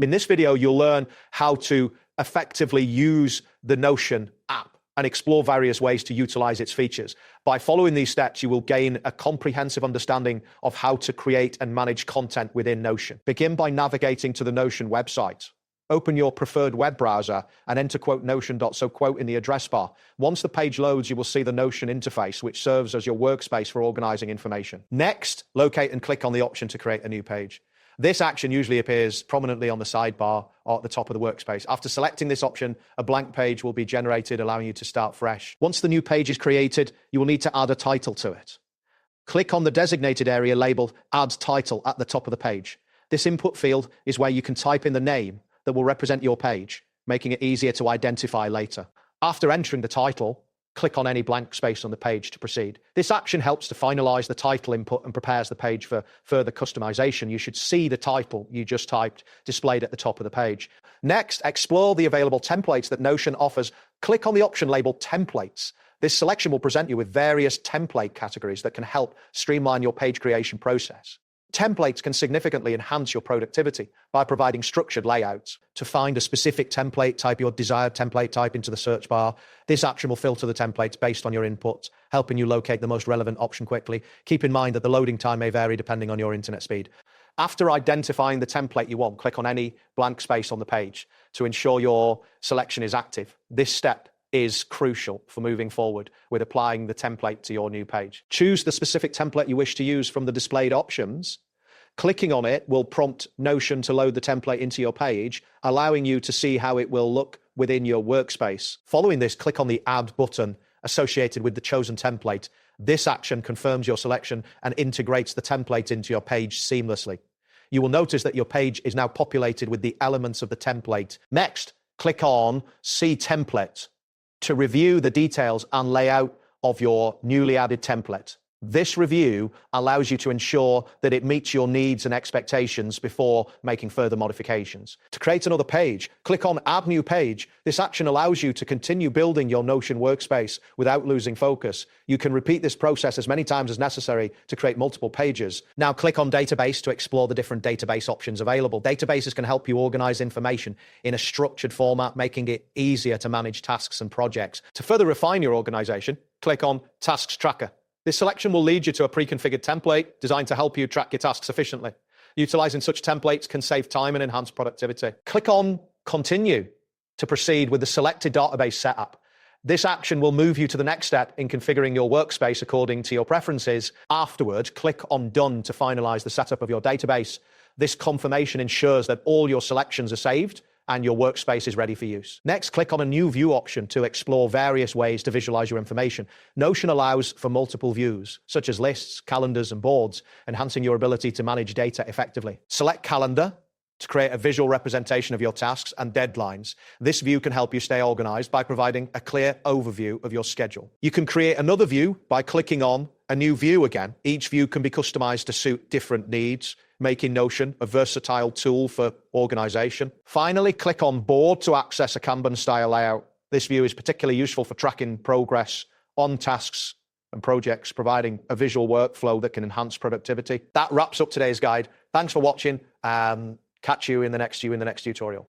In this video, you'll learn how to effectively use the Notion app and explore various ways to utilize its features. By following these steps, you will gain a comprehensive understanding of how to create and manage content within Notion. Begin by navigating to the Notion website. Open your preferred web browser and enter Notion.so in the address bar. Once the page loads, you will see the Notion interface, which serves as your workspace for organizing information. Next, locate and click on the option to create a new page. This action usually appears prominently on the sidebar or at the top of the workspace. After selecting this option, a blank page will be generated, allowing you to start fresh. Once the new page is created, you will need to add a title to it. Click on the designated area labeled Add Title at the top of the page. This input field is where you can type in the name that will represent your page, making it easier to identify later. After entering the title, click on any blank space on the page to proceed. This action helps to finalize the title input and prepares the page for further customization. You should see the title you just typed displayed at the top of the page. Next, explore the available templates that Notion offers. Click on the option labeled Templates. This selection will present you with various template categories that can help streamline your page creation process. Templates can significantly enhance your productivity by providing structured layouts. To find a specific template, type your desired template type into the search bar. This action will filter the templates based on your inputs, helping you locate the most relevant option quickly. Keep in mind that the loading time may vary depending on your internet speed. After identifying the template you want, click on any blank space on the page to ensure your selection is active. This step is crucial for moving forward with applying the template to your new page. Choose the specific template you wish to use from the displayed options. Clicking on it will prompt Notion to load the template into your page, allowing you to see how it will look within your workspace. Following this, click on the Add button associated with the chosen template. This action confirms your selection and integrates the template into your page seamlessly. You will notice that your page is now populated with the elements of the template. Next, click on See Template to review the details and layout of your newly added template. This review allows you to ensure that it meets your needs and expectations before making further modifications. To create another page, click on Add New Page. This action allows you to continue building your Notion workspace without losing focus. You can repeat this process as many times as necessary to create multiple pages. Now click on Database to explore the different database options available. Databases can help you organize information in a structured format, making it easier to manage tasks and projects. To further refine your organization, click on Tasks Tracker. This selection will lead you to a pre-configured template designed to help you track your tasks efficiently. Utilizing such templates can save time and enhance productivity. Click on Continue to proceed with the selected database setup. This action will move you to the next step in configuring your workspace according to your preferences. Afterward, click on Done to finalize the setup of your database. This confirmation ensures that all your selections are saved and your workspace is ready for use. Next, click on a new view option to explore various ways to visualize your information. Notion allows for multiple views, such as lists, calendars, and boards, enhancing your ability to manage data effectively. Select Calendar to create a visual representation of your tasks and deadlines. This view can help you stay organized by providing a clear overview of your schedule. You can create another view by clicking on a new view again. Each view can be customized to suit different needs, making Notion a versatile tool for organization. Finally, click on Board to access a Kanban-style layout. This view is particularly useful for tracking progress on tasks and projects, providing a visual workflow that can enhance productivity. That wraps up today's guide. Thanks for watching. Catch you in the next tutorial.